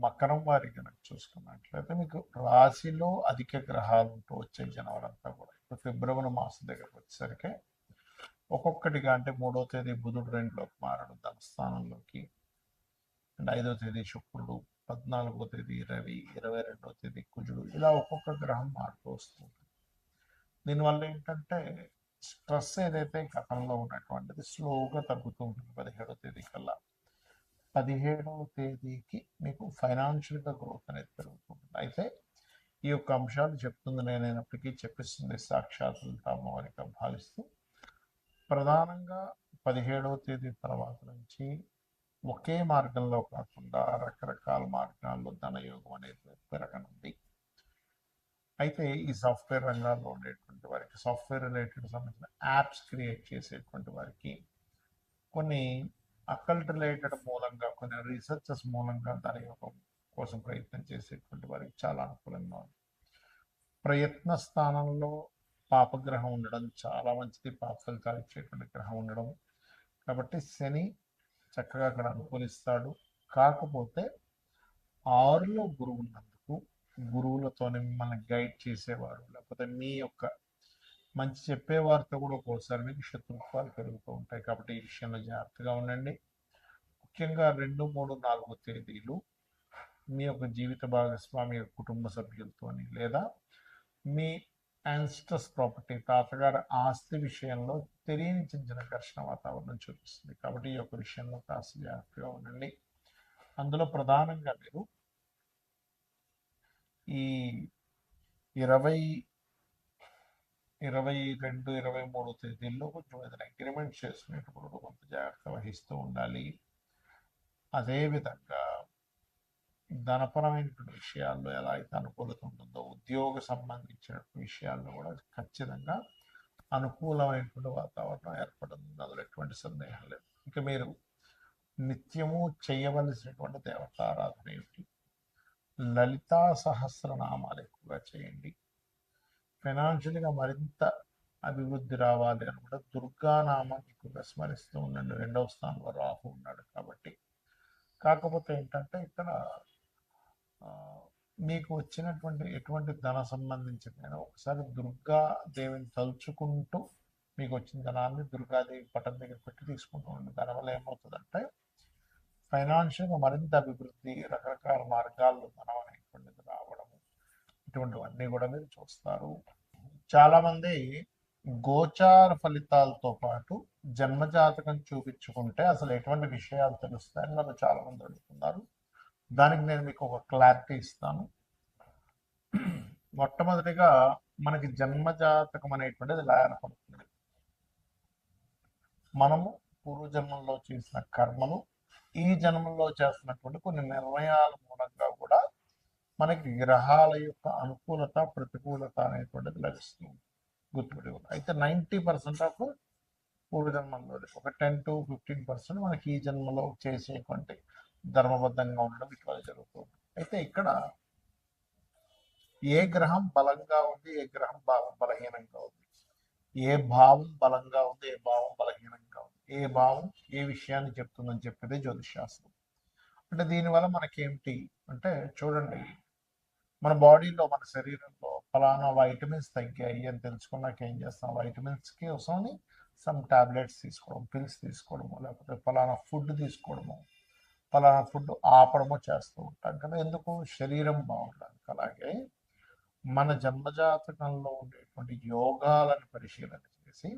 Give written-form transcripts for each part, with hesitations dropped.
మకరం వారి కనుక చూసుకున్నట్లయితే మీకు రాశిలో అధిక గ్రహాలు ఉంటూ వచ్చే జనవరి అంతా కూడా ఇప్పుడు ఫిబ్రవరి మాసం దగ్గరకు వచ్చేసరికి ఒక్కొక్కటిగా అంటే 3వ తేదీ బుధుడు 2లోకి మారడు ధనస్థానంలోకి, అండ్ 5వ తేదీ శుక్రుడు, 14వ తేదీ రవి, 22వ తేదీ కుజుడు, ఇలా ఒక్కొక్క గ్రహం మారుతూ వస్తుంది. దీనివల్ల ఏంటంటే స్ట్రెస్ ఏదైతే గతంలో ఉన్నటువంటిది స్లోగా తగ్గుతూ ఉంటుంది 17వ తేదీ కల్లా. 17వ తేదీకి మీకు ఫైనాన్షియల్గా గ్రోత్ అనేది పెరుగుతుంది. అయితే ఈ యొక్క అంశాలు చెప్తుంది నేనైనప్పటికీ చెప్పిస్తుంది సాక్షాత్ అమ్మవారిగా భావిస్తూ ప్రధానంగా 17వ తేదీ తర్వాత నుంచి ఒకే మార్గంలో కాకుండా రకరకాల మార్గాల్లో ధనయోగం అనేది పెరగనుంది. అయితే ఈ సాఫ్ట్వేర్ రంగాల్లో ఉండేటువంటి వారికి, సాఫ్ట్వేర్ రిలేటెడ్ సంబంధించిన యాప్స్ క్రియేట్ చేసేటువంటి వారికి, కొన్ని అకల్ట్ రిలేటెడ్ మూలంగా, కొన్ని రీసెర్చెస్ మూలంగా ధనయోగం కోసం ప్రయత్నం చేసేటువంటి వారికి చాలా అనుకూలంగా ఉంది. ప్రయత్న స్థానంలో పాపగ్రహం ఉండడం చాలా మంచిది, పాప ఫలితాలు ఇచ్చేటువంటి గ్రహం ఉండడం. కాబట్టి శని చక్కగా అక్కడ అనుకూలిస్తాడు. కాకపోతే 6లో గురువు ఉన్నందుకు గురువులతోనే మిమ్మల్ని గైడ్ చేసేవారు లేకపోతే మీ యొక్క మంచి చెప్పేవారితో కూడా ఒక్కోసారి మీకు శత్రుత్వాలు పెరుగుతూ ఉంటాయి. కాబట్టి ఈ విషయంలో జాగ్రత్తగా ఉండండి. ముఖ్యంగా 2, 3, 4 తేదీలు మీ యొక్క జీవిత భాగస్వామి కుటుంబ సభ్యులతోని లేదా మీ యాన్స్టర్స్ ప్రాపర్టీ తాతగారి ఆస్తి విషయంలో తెలియని చిన్న చిన్న ఘర్షణ వాతావరణం చూపిస్తుంది. కాబట్టి ఈ యొక్క విషయంలో కాస్త జాగ్రత్తగా ఉండండి. అందులో ప్రధానంగా మీరు ఈ 20, 22, 23 తేదీల్లో కొంచెం ఏదైనా అగ్రిమెంట్ చేసుకునేటప్పుడు కొంత జాగ్రత్త వహిస్తూ ఉండాలి. అదేవిధంగా ధనపరమైనటువంటి విషయాల్లో ఎలా అయితే అనుకూలత ఉంటుందో ఉద్యోగ సంబంధించిన విషయాల్లో కూడా ఖచ్చితంగా అనుకూలమైనటువంటి వాతావరణం ఏర్పడుతుంది. అందులో ఎటువంటి సందేహం లేదు. ఇక మీరు నిత్యము చేయవలసినటువంటి దేవతారాధన ఏమిటి? లలితా సహస్రనామాలు ఎక్కువగా చేయండి. ఫైనాన్షియల్గా మరింత అభివృద్ధి రావాలి అనుకుంటే దుర్గానామాన్ని ఎక్కువగా స్మరిస్తూ ఉండండి. 2వ స్థానంలో రాహు ఉన్నాడు కాబట్టి. కాకపోతే ఏంటంటే ఇక్కడ మీకు వచ్చినటువంటి ఎటువంటి ధన సంబంధించిన ఒకసారి దుర్గా దేవిని తలుచుకుంటూ మీకు వచ్చిన ధనాన్ని దుర్గాదేవి పటం దగ్గర పెట్టి తీసుకుంటూ ఉండండి. దానివల్ల ఏమవుతుందంటే ఫైనాన్షియల్గా మరింత అభివృద్ధి, రకరకాల మార్గాల్లో ధనం అనేటువంటిది రావడము, ఇటువంటివన్నీ కూడా మీరు చూస్తారు. చాలామంది గోచార ఫలితాలతో పాటు జన్మజాతకం చూపించుకుంటే అసలు ఎటువంటి విషయాలు తెలుస్తాయని నన్ను చాలామంది అడుగుతున్నారు. దానికి నేను మీకు ఒక క్లారిటీ ఇస్తాను. మొట్టమొదటిగా మనకి జన్మజాతకం అనేటువంటిది ఎలా ఏర్పడుతుంది? మనము పూర్వజన్మంలో చేసిన కర్మలు, ఈ జన్మలో చేస్తున్నటువంటి కొన్ని నిర్ణయాల మూలంగా కూడా మనకి గ్రహాల యొక్క అనుకూలత ప్రతికూలత అనేటువంటిది లభిస్తుంది. గుర్తుపెట్టుకోండి. అయితే 90% ఆఫ్ పూర్వజన్మంలో, ఒక 10 to 15% మనకి ఈ జన్మలో చేసేటువంటి ధర్మబద్ధంగా ఉండడం ఇట్లా జరుగుతుంది. అయితే ఇక్కడ ఏ గ్రహం బలంగా ఉంది, ఏ గ్రహం బలహీనంగా ఉంది, ఏ భావం బలంగా ఉంది, ఏ భావం బలహీనంగా ఉంది, ఏ భావం ఏ విషయాన్ని చెప్తుందని చెప్పేది జ్యోతిషాస్త్రం. అంటే దీనివల్ల మనకేమిటి అంటే చూడండి, మన బాడీలో, మన శరీరంలో ఫలానా వైటమిన్స్ తగ్గాయి అని తెలుసుకున్నాక ఏం చేస్తాం? వైటమిన్స్కి వస్తుంది సమ్ టాబ్లెట్స్ తీసుకోవడం, పిల్స్ తీసుకోవడము, లేకపోతే ఫలానా ఫుడ్ తీసుకోవడము, ఫలానా ఫుడ్ ఆపడము చేస్తూ ఉంటాం కదా. ఎందుకు? శరీరం బాగుండడానికి. అలాగే మన జన్మజాతకంలో ఉండేటువంటి యోగాలను పరిశీలన చేసి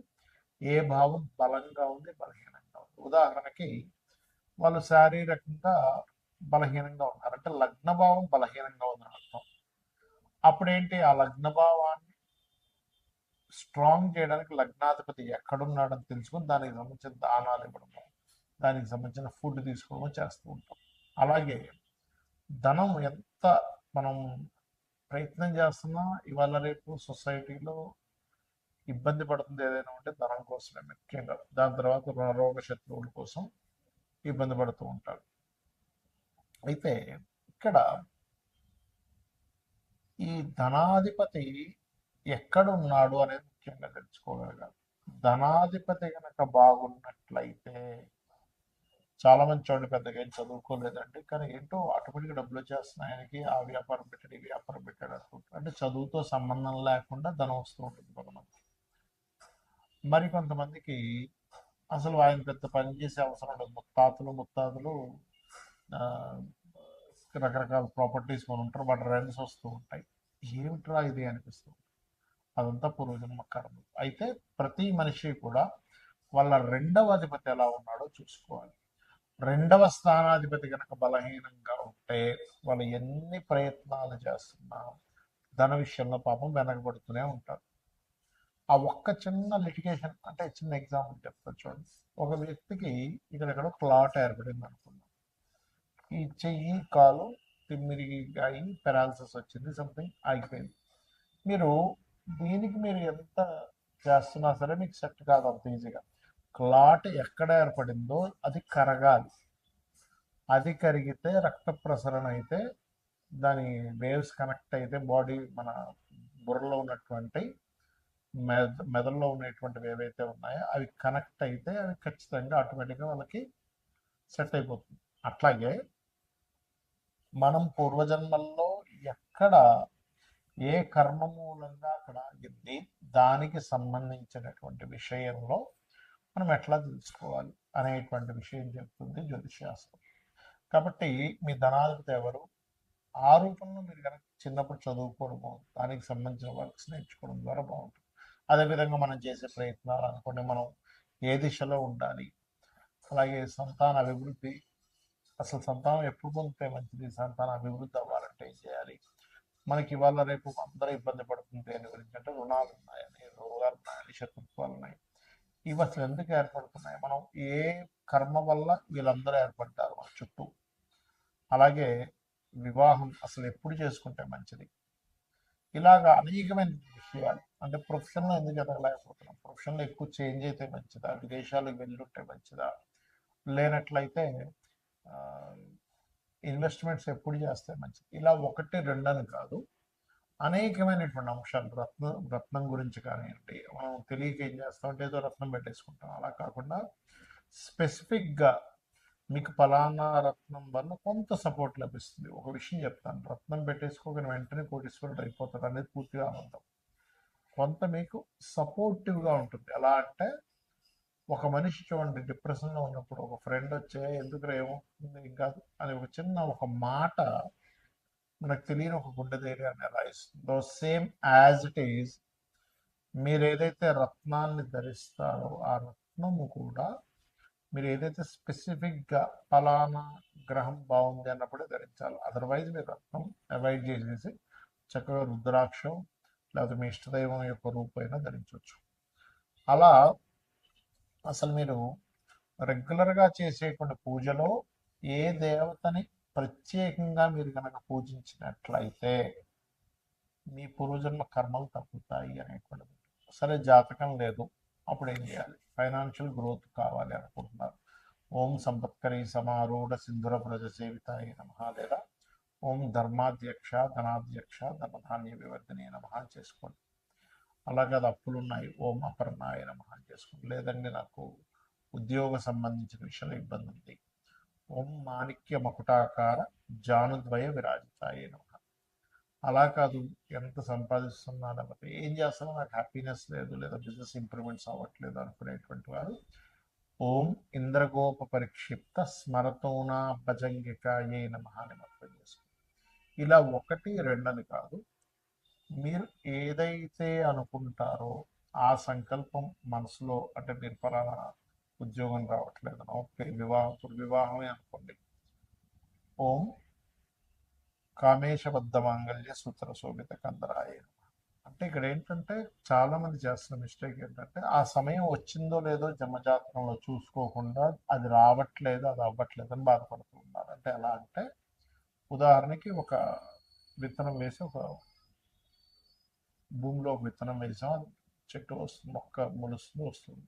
ఏ భావం బలంగా ఉంది, బలహీనంగా ఉంది. ఉదాహరణకి వాళ్ళు శారీరకంగా బలహీనంగా ఉన్నారు అంటే లగ్న భావం బలహీనంగా ఉందని అర్థం. అప్పుడేంటి? ఆ లగ్న భావాన్ని స్ట్రాంగ్ చేయడానికి లగ్నాధిపతి ఎక్కడున్నాడని తెలుసుకొని దానికి సంబంధించిన దానాలు ఇవ్వడము, దానికి సంబంధించిన ఫుడ్ తీసుకోవడము చేస్తూ ఉంటాం. అలాగే ధనం ఎంత మనం ప్రయత్నం చేస్తున్నా ఇవాళ రేపు సొసైటీలో ఇబ్బంది పడుతుంది ఏదైనా ఉంటే ధనం కోసమే ముఖ్యంగా. దాని తర్వాత రోగ శత్రువుల కోసం ఇబ్బంది పడుతూ ఉంటారు. అయితే ఇక్కడ ఈ ధనాధిపతి ఎక్కడున్నాడు అనేది ముఖ్యంగా తెలుసుకోగలగాలి. ధనాధిపతి కనుక బాగున్నట్లయితే చాలా మంది చూడండి పెద్దగా ఏం చదువుకోలేదండి, కానీ ఏంటో ఆటోమేటిక్గా డబ్బులు వచ్చేస్తున్నాయి ఆయనకి, ఆ వ్యాపారం పెట్టాడు ఈ వ్యాపారం పెట్టాడు అనుకుంటారు. అంటే చదువుతో సంబంధం లేకుండా ధనం వస్తూ ఉంటుంది కొంతమంది. మరి కొంతమందికి అసలు ఆయన పెద్ద పని చేసే అవసరం ఉండదు. ముత్తాతలు ఆ, రకరకాల ప్రాపర్టీస్ కొని ఉంటారు, బట్ రెంట్స్ వస్తూ ఉంటాయి. ఏమిట్రా ఇది అనిపిస్తుంది. అదంతా పూర్వజన్మ కర్మ. అయితే ప్రతి మనిషి కూడా వాళ్ళ రెండవ అధిపతి ఎలా ఉన్నాడో చూసుకోవాలి. రెండవ స్థానాధిపతి కనుక బలహీనంగా ఉంటే వాళ్ళు ఎన్ని ప్రయత్నాలు చేస్తున్నా ధన విషయంలో పాపం వెనకబడుతూనే ఉంటారు. ఆ ఒక్క చిన్న లిటిగేషన్, అంటే చిన్న ఎగ్జాంపుల్ చెప్తా చూడండి. ఒక వ్యక్తికి ఇక్కడ క్లాట్ ఏర్పడింది అనుకుందాం. ఈ చెయ్యి కాలు తిమ్మిరికి అయి పెరాలసిస్ వచ్చింది, సంథింగ్ ఆగిపోయింది. మీరు మీరు ఎంత చేస్తున్నా సరే మీకు సెట్ కాదు అంత ఈజీగా. క్లాట్ ఎక్కడ ఏర్పడిందో అది కరగాలి. అది కరిగితే రక్త ప్రసరణ అయితే, దాని వేవ్స్ కనెక్ట్ అయితే బాడీ మన బుర్రలో ఉన్నటువంటి మెదడులో ఉన్నటువంటివి ఏవైతే ఉన్నాయో అవి కనెక్ట్ అయితే అవి ఖచ్చితంగా ఆటోమేటిక్గా వాళ్ళకి సెట్ అయిపోతుంది. అట్లాగే మనం పూర్వజన్మల్లో ఎక్కడ ఏ కర్మ మూలంగా అక్కడ ఆగింది, దానికి సంబంధించినటువంటి విషయంలో మనం ఎట్లా తెలుసుకోవాలి అనేటువంటి విషయం చెప్తుంది జ్యోతిషాస్త్రం. కాబట్టి మీ ధనాధిపతి ఎవరు, ఆ రూపంలో మీరు కనుక చిన్నప్పుడు చదువుకోవడము, దానికి సంబంధించిన వర్క్స్ నేర్చుకోవడం ద్వారా బాగుంటుంది. అదేవిధంగా మనం చేసే ప్రయత్నాలు అనుకోండి, మనం ఏ దిశలో ఉండాలి, అలాగే సంతాన అభివృద్ధి, అసలు సంతానం ఎప్పుడు పొందితే మంచిది, సంతాన అభివృద్ధి అవ్వాలంటే ఏం చేయాలి, మనకి ఇవాళ రేపు అందరూ ఇబ్బంది పడుతుంది అని గురించి, అంటే రుణాలు ఉన్నాయని, రోగాలు ఉన్నాయని, శత్రుత్వాలు ఉన్నాయి. ఇవి అసలు ఎందుకు ఏర్పడుతున్నాయి, మనం ఏ కర్మ వల్ల వీళ్ళందరూ ఏర్పడ్డారు మన చుట్టూ, అలాగే వివాహం అసలు ఎప్పుడు చేసుకుంటే మంచిది, ఇలాగా అనేకమైన విషయాలు. అంటే ప్రొఫెషన్లో ఎందుకు ఎదగలేకపోతున్నాం, ప్రొఫెషన్లో ఎక్కువ చేంజ్ అయితే మంచిదా, విదేశాలకు వెళ్ళుంటే మంచిదా, లేనట్లయితే ఇన్వెస్ట్మెంట్స్ ఎప్పుడు చేస్తే మంచిది. ఇలా ఒకటి రెండని కాదు, అనేకమైనటువంటి అంశాలు. రత్నం గురించి కానివ్వండి, మనం తెలియక ఏం చేస్తామంటే ఏదో రత్నం పెట్టేసుకుంటాం. అలా కాకుండా స్పెసిఫిక్గా మీకు ఫలానా రత్నం వల్ల కొంత సపోర్ట్ లభిస్తుంది. ఒక విషయం చెప్తాను, రత్నం పెట్టేసుకోగానే వెంటనే కోటీశ్వరుడు అయిపోతారు అనేది పూర్తిగా అబద్ధం. కొంత మీకు సపోర్టివ్గా ఉంటుంది. ఎలా అంటే ఒక మనిషి చూడండి, డిప్రెషన్లో ఉన్నప్పుడు ఒక ఫ్రెండ్ వచ్చే ఎందుకు ఏమవుతుంది ఏం కాదు అని ఒక చిన్న ఒక మాట మనకు తెలియని ఒక గుండె ధైర్యాన్ని ఎలా ఇస్తుందో, సేమ్ యాజ్ ఇట్ ఈజ్ మీరు ఏదైతే రత్నాన్ని ధరిస్తారో ఆ రత్నము కూడా మీరు ఏదైతే స్పెసిఫిక్గా ఫలానా గ్రహం బాగుంది అన్నప్పుడే ధరించాలి. అదర్వైజ్ మీరు రత్నం అవాయిడ్ చేసేసి చక్కగా రుద్రాక్షం లేకపోతే మీ ఇష్టదైవం యొక్క రూపైనా ధరించవచ్చు. అలా అసలు మీరు రెగ్యులర్గా చేసేటువంటి పూజలో ఏ దేవతని ప్రత్యేకంగా మీరు కనుక పూజించినట్లయితే మీ పూర్వజన్మ కర్మలు తగ్గుతాయి అనేటువంటిది. సరే జాతకం లేదు, అప్పుడు ఏం చేయాలి, ఫైనాన్షియల్ గ్రోత్ కావాలి అనుకుంటున్నారు, ఓం సంపత్కరీ సమారూఢ సింధుర ప్రజ సేవితాయి నమ, లేదా ఓం ధర్మాధ్యక్ష ధనాధ్యక్ష ధనధాన్య వివర్ధని నమ చేసుకోండి. అలాగే అది అప్పులు ఉన్నాయి, ఓం అపర్ణాయ నమ చేసుకోండి. లేదండి నాకు ఉద్యోగ సంబంధించిన విషయంలో ఇబ్బంది ఉంది, ఓం మాణిక్య మకుటాకార జానుద్వయ విరాజితాయ నమ. అలా కాదు, ఎంత సంపాదిస్తున్నా లేకపోతే ఏం చేస్తున్నా నాకు హ్యాపీనెస్ లేదు, లేదా బిజినెస్ ఇంప్రూవ్మెంట్స్ అవ్వట్లేదు అనుకునేటువంటి వారు ఓం ఇంద్రగోప పరిక్షిప్త స్మరతోనా భజంగికాయే నమః అని మంత్రం చేసుకోండి. ఇలా ఒకటి రెండని కాదు, మీరు ఏదైతే అనుకుంటారో ఆ సంకల్పం మనసులో, అంటే మీరు ఫలానా ఉద్యోగం రావట్లేదనో, వివాహమే అనుకోండి, ఓం కామేశబద్ధ మాంగళ్య సూత్ర శోభిత కందరాయ. అంటే ఇక్కడ ఏంటంటే చాలా మంది చేస్తున్న మిస్టేక్ ఏంటంటే ఆ సమయం వచ్చిందో లేదో జన్మజాతకంలో చూసుకోకుండా అది రావట్లేదు అది అవ్వట్లేదు అని బాధపడుతూ ఉన్నారు. అంటే ఎలా అంటే ఉదాహరణకి ఒక విత్తనం వేసి ఒక భూమిలో ఒక విత్తనం వేసాం, చెట్టు వస్తుంది, మొక్క మొలుస్తుంది వస్తుంది.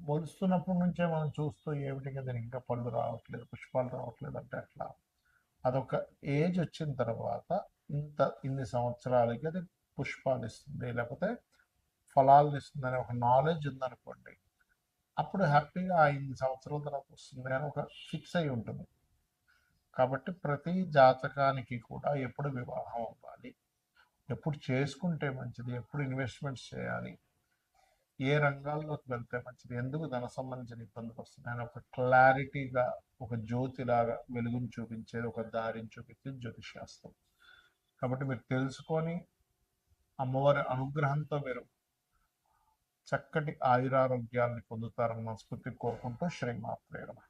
మొలుస్తున్నప్పటి నుంచే మనం చూస్తూ ఏమిటి దీనికి ఇంకా పళ్ళు రావట్లేదు, పుష్పాలు రావట్లేదు అంటే అట్లా అదొక ఏజ్ వచ్చిన తర్వాత ఇన్ని సంవత్సరాలకి అది పుష్పాలు ఇస్తుంది లేకపోతే ఫలాలు ఇస్తుంది అనే ఒక నాలెడ్జ్ ఉందనుకోండి, అప్పుడు హ్యాపీగా ఆ ఇన్ని సంవత్సరాల తర్వాత వస్తుంది అని ఒక ఫిక్స్ అయి ఉంటుంది. కాబట్టి ప్రతి జాతకానికి కూడా ఎప్పుడు వివాహం అవ్వాలి, ఎప్పుడు చేసుకుంటే మంచిది, ఎప్పుడు ఇన్వెస్ట్మెంట్స్ చేయాలి, ఏ రంగాల్లోకి వెళ్తే మంచిది, ఎందుకు ధన సంబంధించిన ఇబ్బందులు వస్తున్నాయని ఒక క్లారిటీగా ఒక జ్యోతిలాగా వెలుగుని చూపించేది, ఒక దారిని చూపించేది జ్యోతిష్ శాస్త్రం. కాబట్టి మీరు తెలుసుకొని అమ్మవారి అనుగ్రహంతో మీరు చక్కటి ఆయురారోగ్యాన్ని పొందుతారని మనస్ఫూర్తి కోరుకుంటూ శ్రీమాత్రే నమః.